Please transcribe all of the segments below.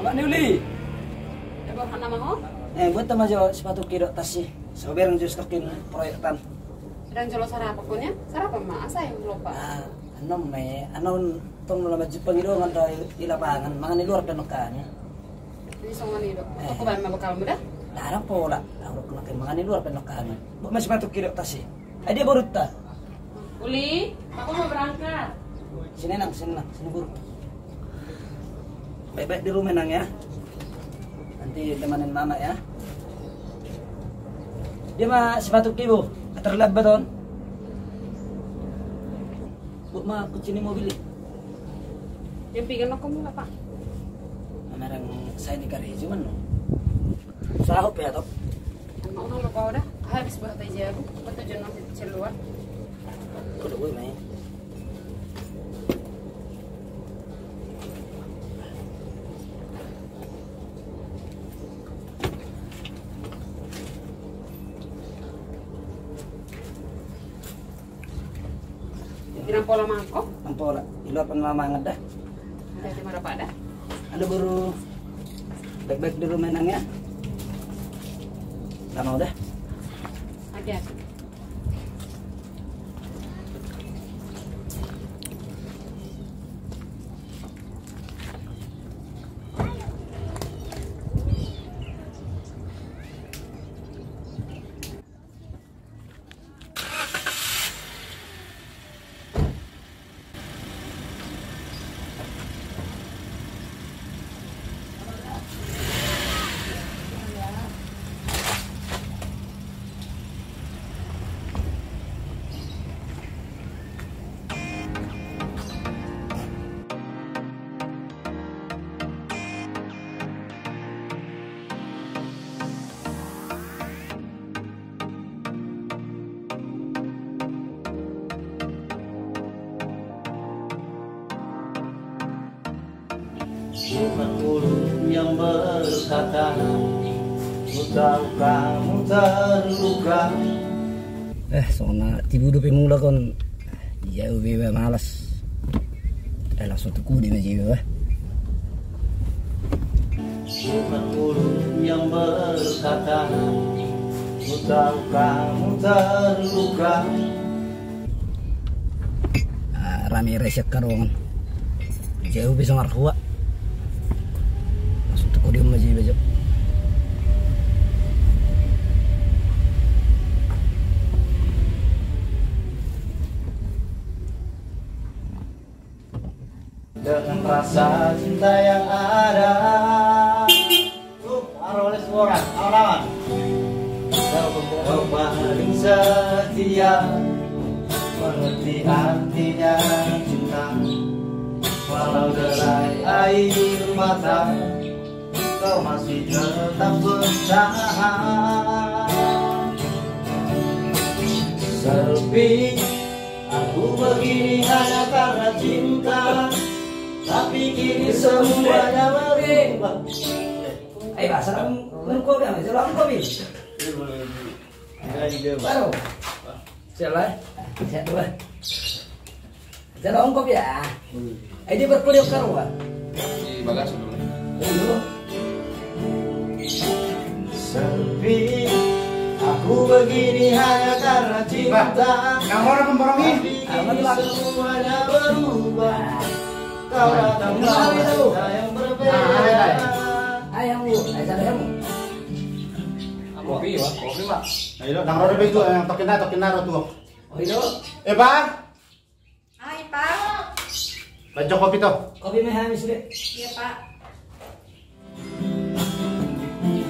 Pak Niuli. Bawa nama ho? Buat teman jo sepatu kiro tas sih. Soberang jo stokin proyektan. Dan jolo sarapan punya? Sarapan mah asa yang lupa. Anon tong lama Jepang itu ngan di lapangan, mangan di luar dan makanya. Ini songan itu. Aku bawa mabakal muda? Larang pola, aku kena mangan di luar dan makanya. Buat mas sepatu kiro tas sih. Dia baru ta. Uli, aku mau berangkat. Sini buru. Baik-baik di rumah nang ya. Nanti temanin mama ya. Dia mah sepatu kibo, terlihat beton. Bu mah kucing mobil. Yang pingin aku mula pak. Merang saya di kari cuman. Sahop ya top. Mau nong lupa udah. Habis buat aja aku. Betul jono celuar. Kudu gue main. Bilang pola mangkok. Pola, ilo pan mamangat dah. Ada di mana pak dah? Ada baru baik-baik di rumah nang ya. Lama udah. Ada. Bukan mulut yang berkata, ku tahu kamu terluka. Soalnya tiba udah pemula kon jauh beba malas. Langsung tukudi na jiwa. Bukan mulut yang berkata, ku tahu kamu terluka. Rami resek karongan. Jauh bisa marhua. Dia masih baca. Dengan rasa cinta yang ada, oleh semua orang, lawan. Kau paling setia, mengerti artinya cinta, walau derai air mata. Kau masih tetap berusaha. Sepi aku begini hanya karena cinta, tapi kini semuanya berubah. Ayo pak, sekarang nunggu ya, jalan kopi. Baru, jalan, jalan, jalan kopi ya. Ayo dia berkuliah karuan. Di bagasi dulu. Sepi aku begini hanya karena cinta. Kamu orang memborongi. Semuanya berubah. Kau datang dari dunia yang berbeda. Ayam bu, ayam. Kopi pak, kopi pak. Ayo, nang rodo bego yang tokin na tuh. Oh itu? Pak. Hai pak. Baca kopi tuh. Kopi mah habis deh. Iya pak.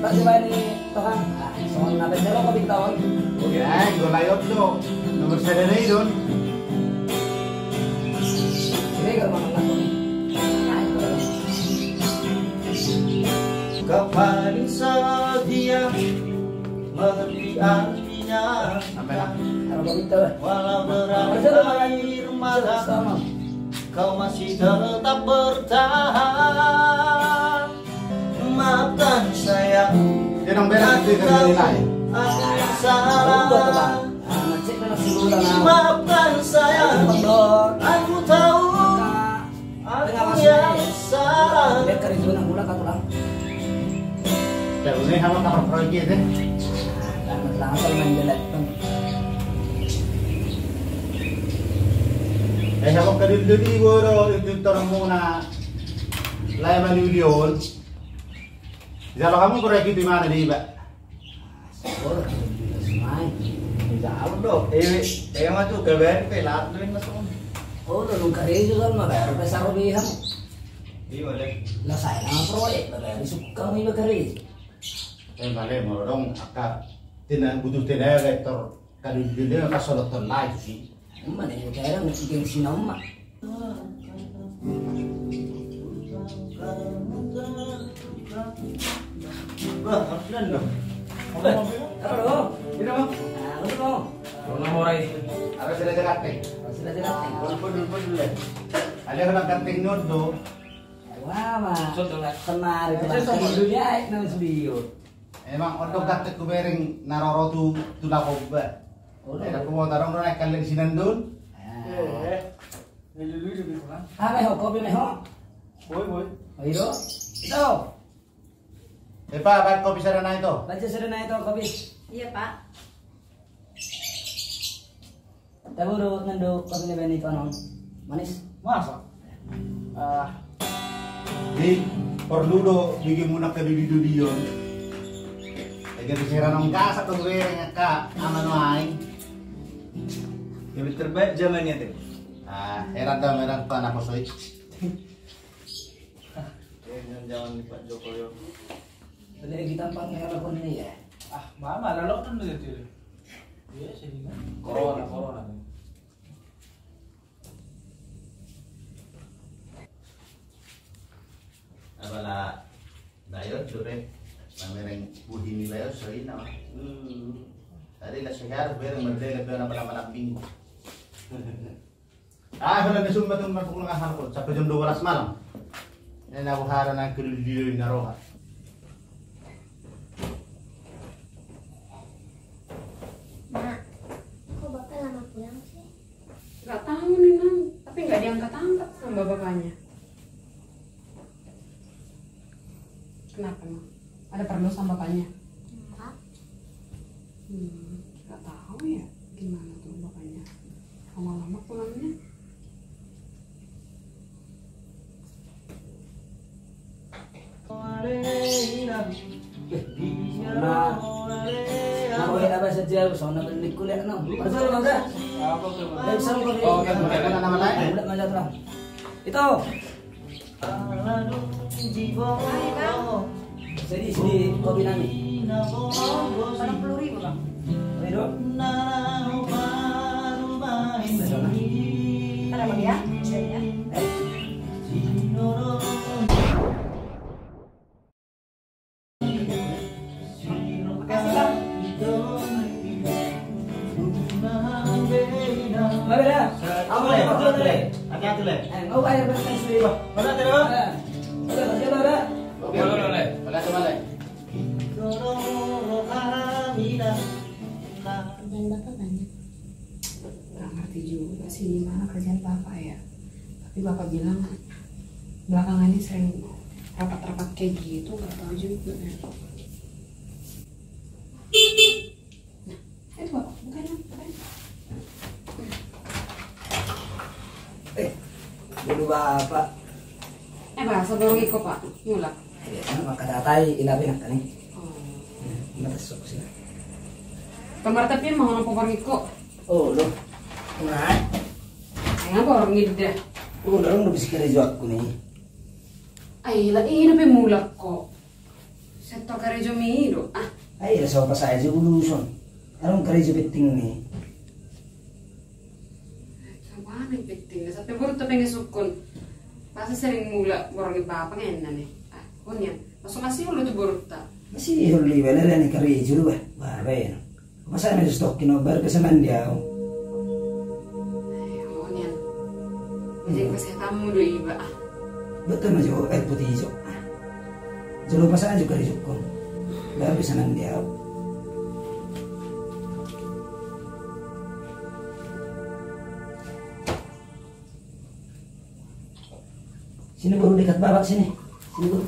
Pak coba ini tohan. Soal nabe selo kopi tawon. Oke, gue layop tuh. Nomor saya dari don. Ini kalau mau nggak Kau paling setia, mengerti artinya. kalau kopi tahu. Walau derai air mata, kau masih tetap bertahan. Maafkan saya, aku tahu aku yang salah. Maafkan saya, aku tahu aku yang salah. Biar kari dulu nang ulah katulang. Ini hawak kapal proyek deh. Langsung main jelek kan. Hawak kadil-dili goro yung tarong muna laya maniulyon. Jalo kamu proyek di mana di ba? Oh, semai. Jauh dong. Mah tuh gawe kayak laluin masuk. Oh, udah lu kerja kan mah baru besar lebih ham. Iya boleh. Lah saya nang proyek baru suka nih bekerja. Vale, mau dong akak tinan butuh tinan rektor kadil-dili ka solot lain sih. Mana yang kaya ngikutin si nama. Wah, harusnya dong. Halo. Ini mah, Nah, lu dong. Orang morai. harus ada kating. Sudah jelas. Pul. Ada orang kating nodo. Wah, mah. Sudah lah. Kenari ke dunia nang studio. Emang odong katik ku bering naroro tu tulako ba. Oh, Ada ko tarong na kalen sinandun. Ah, meho kopi meho. Boy. Ayo. Ito. Pa, kopi sana na ito. Baca sudah na ito kopi. Iya Pak. Taburo nando kopi ni Benito anong manis. Masa? Di perludo bigyan mo na kadididodiyon. Kaya bisira nang kasa kung bering ka amano ay. Yang terbaik zamannya tuh. Meron pa na posoy. Jangan Pak Jokowi. Boleh kita panggil apa ni ya? Mama lalu kan begitu. Iya sih kan. Corona. Abala dayon sure. Mereng budi nilai soy na. Tadi la segar bereng merdeka na pala malamping. Wala na sumba tong mapulang ahal ko sa jam 12 malam. Yan nabuhara na kadididodiyon na roha. Mak, kok bapak lama pulang sih? Gak tahu nih Mam, tapi nggak diangkat-angkat sama bapaknya. Kenapa Mam? Ada perlu sama bapaknya? Enggak. Gak tahu ya gimana tuh bapaknya. Lama-lama pulangnya. Nah, mau apa saja, soalnya beli kuliah no. Masuk lo dah. Apa tuh? Bisa lo kopi. Oh, kan boleh. Wala naman lain. Udah maju terang. Itu. Sini kopi nami. Oh, 80.000 Bang. Ayo. Ada apa dia? Ya. Makasih Bang. Mari dah. Apa lagi waktu tu le? Hati-hati le. Ngau bayar berapa sendiri? Mana tadi Pak? Udah, masih ada. Boleh. Wala sumali. Kerjaan bapak banyak. Gak ngerti juga sih gimana kerjaan bapak ya. Tapi bapak bilang belakangan ini sering rapat-rapat kayak gitu, gak tahu juga ya. Nah, itu bapak bukan. Dulu bapak. Bahasa baru iko Pak, nyulak. Maka datai ilabi nak tani. Oh. Masuk sini. Kamar tapi mau nopo iko. Oh, lo. Nah, Ngapa orang ngida? Udah bisa kerja aku nih. Ay, la ini pe mulak kok. Sektor kerja miro. Ay, sa pa sa aja uluson. Arong kerja penting nih. Sama nih penting. Sampai baru tapi ngesukun. Pasti sering mulak orang bapak enak nih. Kunyan. Masuk masih lu tuh baru tak. Masih huli bener nih kerja dulu bah. Wah, bae. Masa may stokin over kasi man dia. Kunyan. Jadi kesehatanmu dulu iba. Betul majo air putih hijau. Jalo pa sa aja kerja ko. Baru bisa man dia. Sini baru dekat babak sini. Sini baru.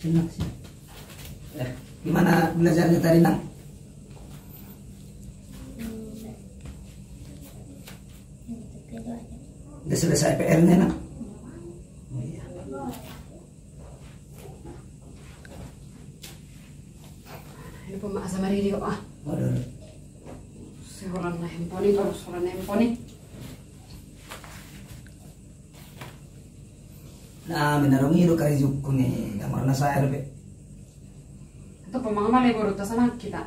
Enak sih. Gimana belajarnya tadi, Nang? Udah selesai PR-nya, Nang? Oh, iya. Ini pemak sama Riri kok ah. Waduh. Seorang handphone ini terus orang handphone ini. Nah, minarong iro kari jukku nih, kamar na saya be. Itu pemang malay baru tas anak kita.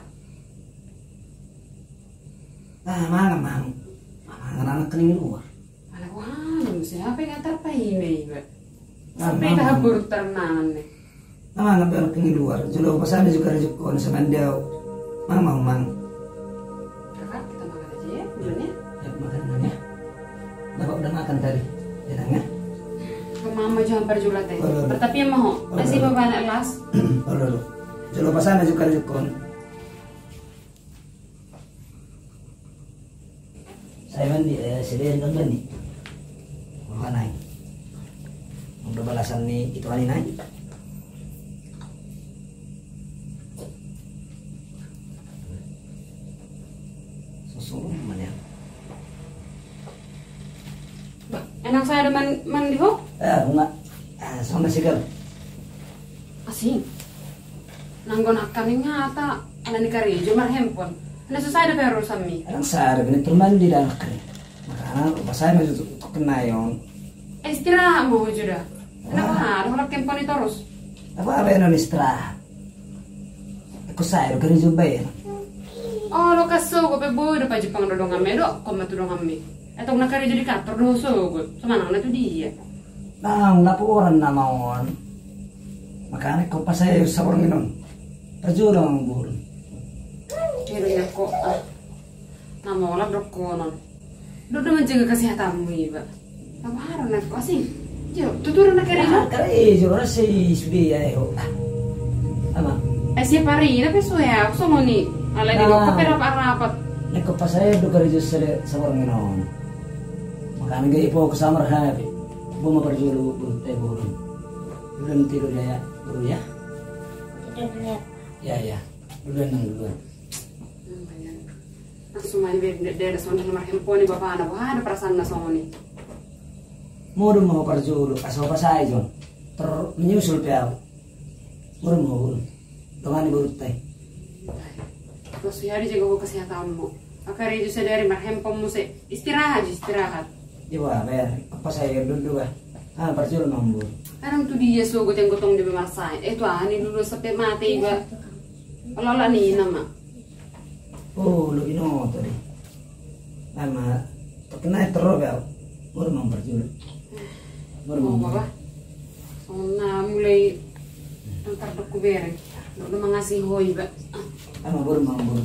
Ah, mang. Anak kening luar. Malah wah, siapa yang antar pa email ba? Ah, Sampai mang. dah baru ternanan nih. Mang anak kening luar. Julo pasal juga kari jukku sa mandaw. Mang. Kakak kita makan aja ya, bulannya. Ya, makan ya. Bapak udah makan tadi. Ya, Nang ya. Ke mama jangan perjulat teh. Oh, Tetapi yang mau, masih bapak anak las. Lalu. Julo pasal juga kari jukku. Saya mandi, sediain kan mandi. Mau naik. Udah balasan nih itu ani naik. Susul mana? Bah, enak saya ada mandi ho? Enggak. Sama segar. Asing. Nanggon akan ini nyata. Anak di kari, cuma handphone. Nah susah ada baru sami. Kadang sehari ini termandi dan kering. Makanya rumah saya masih kena yon. Istirahat mau sudah. Kenapa harus orang handphone itu terus? Apa yang istirahat? Aku saya udah kerja bayar. Oh lo kaso gue pebo udah pajak pang dodong ame dok, kau matu dong ame. Atau nak kerja di kantor doh so gue. Semana itu dia. Nah, laporan namaon. Makanya kau pas saya sabar minum. Perjuang buru. Kira kok nama olah dokonon. Dodo menjaga kesehatanmu iba. Apa harus nak kok sih? Jo, tutur nak kerja. Kerja orang sih sudah ya. Apa? Siapa hari ini pesuai aku sama nih. Ala di kok rapat. Nek kau pas saya udah kerja sabar minum. Makanya gak ipo kesamar hari. Buma perjuang buru. Belum tidur ya, buru ya. Tidak lihat. Ya. Duluan. Langsung main dari soalnya nomor handphone nih bapak anak. Wah ada perasaan sama nih. Mau perjuang asal apa saya John. Menyusul piau. Mau. Dengan ibu teh. Terus ya dijaga kesehatanmu. Akar itu sadari mar handphone mu se istirahat. Coba bayar. Apa saya dulu perjuang mambu. Sekarang tuh dia so gue yang gotong di bemarsai. Itu ani dulu sampai mati ba. Lala nih nama. Oh, lu ino tadi. Nama terkena terus ya. Baru mau perjuang. Oh bapak. Sona mulai antar doku bereng. Udah mengasih hoi ba. Ama baru mau.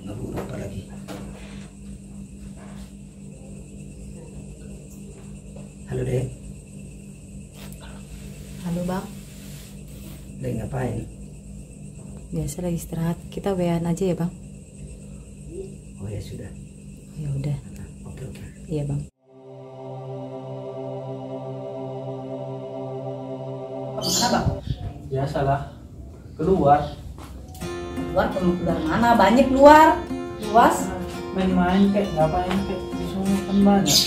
Nabur apa lagi? Halo Dek. Halo Bang, Dek ngapain? biasa lagi istirahat. Kita WA-an aja ya Bang. Oh ya sudah. Ya udah. Oke. Iya Bang. Kenapa? Biasalah. Keluar. Keluar mana? Banyak luar. Luas. Main-main kayak ngapain kayak disuruh kan banyak.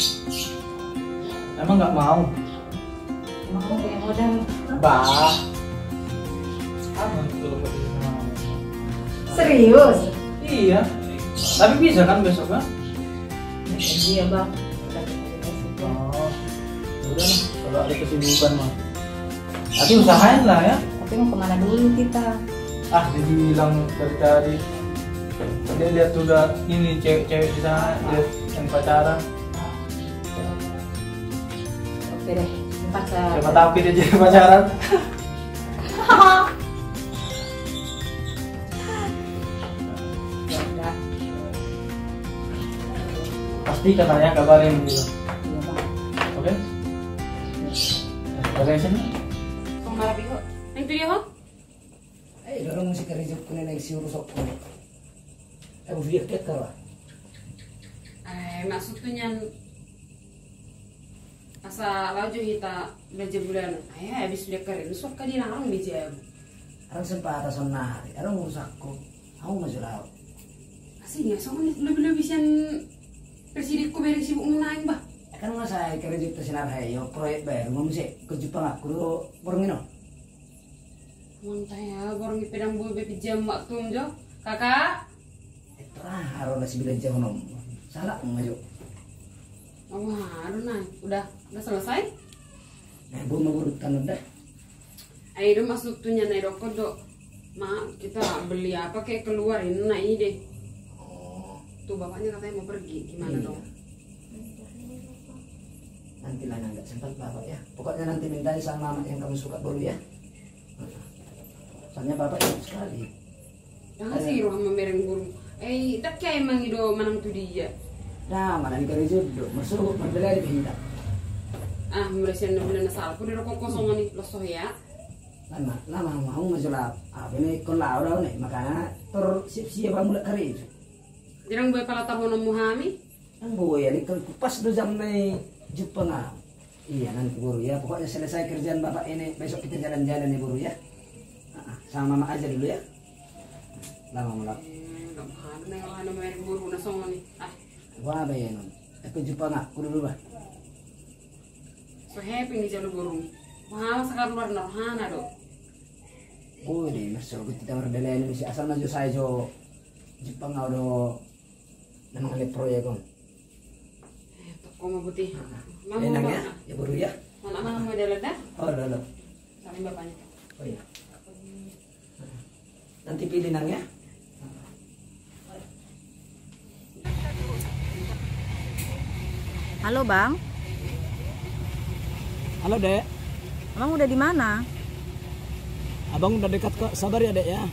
Emang nggak mau? Mau kayak modal. Bah. Apa tuh? Serius? Iya. Tapi bisa kan besok kan? Iya Bang. Oh. Udah lah, kalau ada kesibukan mah. Tapi usahain lah ya. Tapi mau kemana dulu kita? Ah, dia bilang dari tadi. Dia lihat udah ini cewek-cewek di sana, lihat yang pacaran. Oke deh. Ntar saya. Siapa tahu kita jadi pacaran. Udah. Pasti katanya kabarin gitu. Iya Bang. Oke? Ada yang sini? Kau marah biko? Yang itu dia ho? Dorong si kerja punya naik si urusok. Aku video kita lah. Maksudnya asa laju hita belajar bulan. Habis dia keren, sok ka dilarang dijam. Arang sempat atas nari, arang urusakku. Aku masih laut. Asing ya, soalnya lebih-lebih sian presidenku beri sibuk menaik bah. Kan nggak saya kerja di sinar hayo proyek baru ngomong sih ke Jepang aku dulu borngino. Muntah ya, borong di pedang buah bepi jam waktu jo. Kakak, Terah harus nasi bilang jauh nom. Salah maju. wah, aduh naik, udah selesai. Nah, bu mau urutan udah. Ayo dong masuk tuh nyanyi doko dok. Ma, kita beli apa kayak keluarin, nah ini deh. Oh, Tuh bapaknya katanya mau pergi, gimana iya. dong? Nanti lah nggak sempat bapak ya. Pokoknya nanti minta sama mama yang kamu suka dulu ya. Soalnya bapak enak sekali. Jangan sih roh membereng burung. Tak kayak emang itu manang tuh dia. Nah, mana nih kerja jodoh, masuk berbeda di pindah. Mulai sian bulan asal, aku udah kosongan nih, losoh ya. Lama mau masalah apa ini kon lau nih makanya siap mulai kerja itu. Jarang boleh pala tahun muhami. Ang buaya ini pas do jam nih Jepang Iya nanti buru ya, pokoknya selesai kerjaan bapak ini besok kita jalan-jalan ya buru ya. Sama mama aja dulu ya. Lama mulak. Gak mahal, nih kalau ada merek buru nasongan nih. Wah apa ya non? Aku Jepang aku dulu bah. So happy nih jalur burung. Mahal sekali luar norhana dong. Oh deh, masuk kita berdala Indonesia asal maju saya jo Jepang do namang ada proyek kon. Toko mau putih. Enak ya, ya buru ya. Mana mau jalan dah? Oh lo. Saling bapaknya. Oh iya. Nanti pilih nang ya. Halo Bang, Halo dek, Abang udah di mana? abang udah dekat kok, sabar ya dek ya.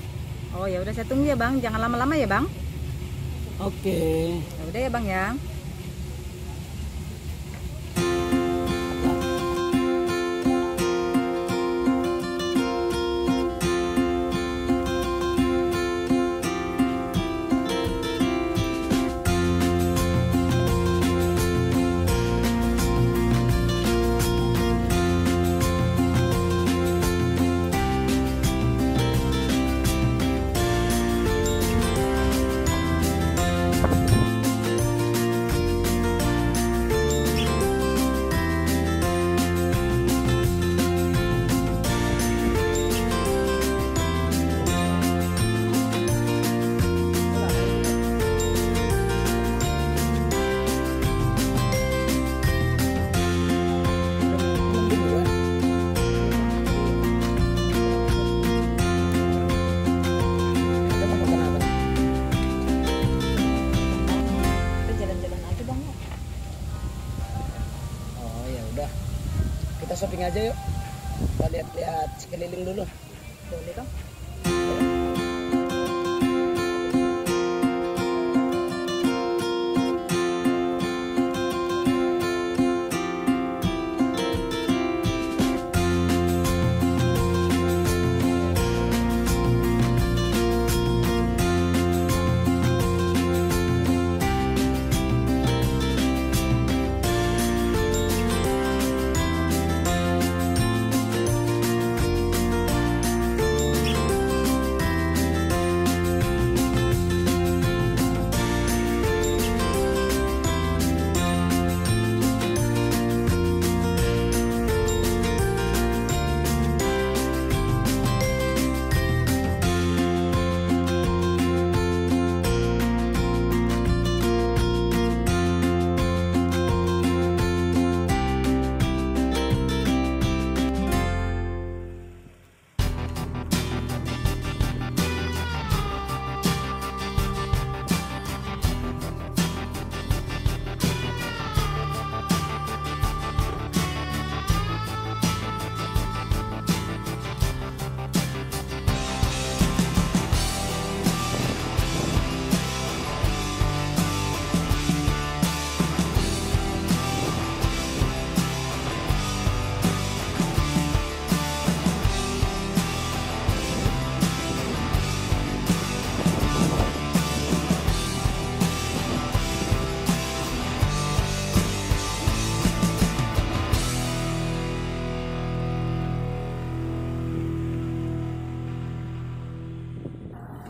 Oh ya udah saya tunggu ya Bang, jangan lama-lama ya Bang. Oke. Ya udah ya Bang ya. Kita shopping aja yuk. Kita lihat-lihat sekeliling dulu. Boleh Bang.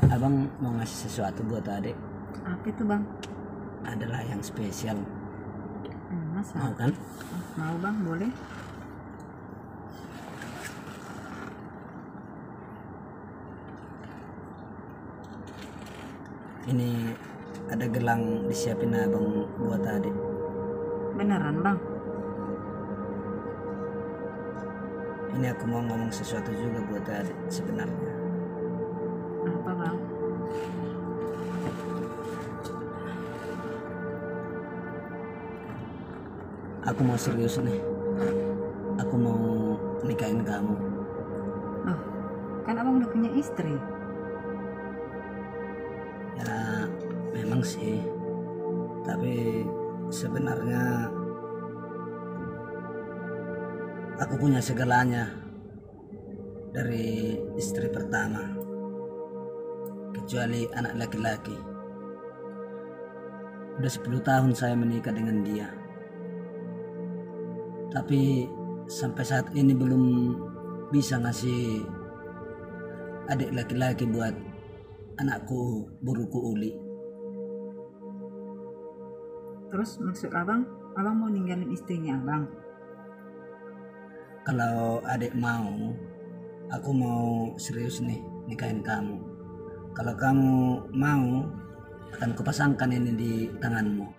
Abang mau ngasih sesuatu buat adik. Apa itu bang? Adalah yang spesial. Masa? Mau kan? Mau bang, boleh. Ini ada gelang disiapin abang buat adik. Beneran bang? Ini aku mau ngomong sesuatu juga buat adik sebenarnya. Apa bang? Aku mau serius nih. Aku mau nikahin kamu. Loh, kan abang udah punya istri. Ya memang sih. Tapi sebenarnya aku punya segalanya dari istri pertama, kecuali anak laki-laki. Udah 10 tahun saya menikah dengan dia, tapi sampai saat ini belum bisa ngasih adik laki-laki buat anakku buruku Uli. Terus maksud abang mau ninggalin istrinya abang? Kalau adik mau, aku mau serius nih nikahin kamu. Kalau kamu mau, akan kupasangkan ini di tanganmu.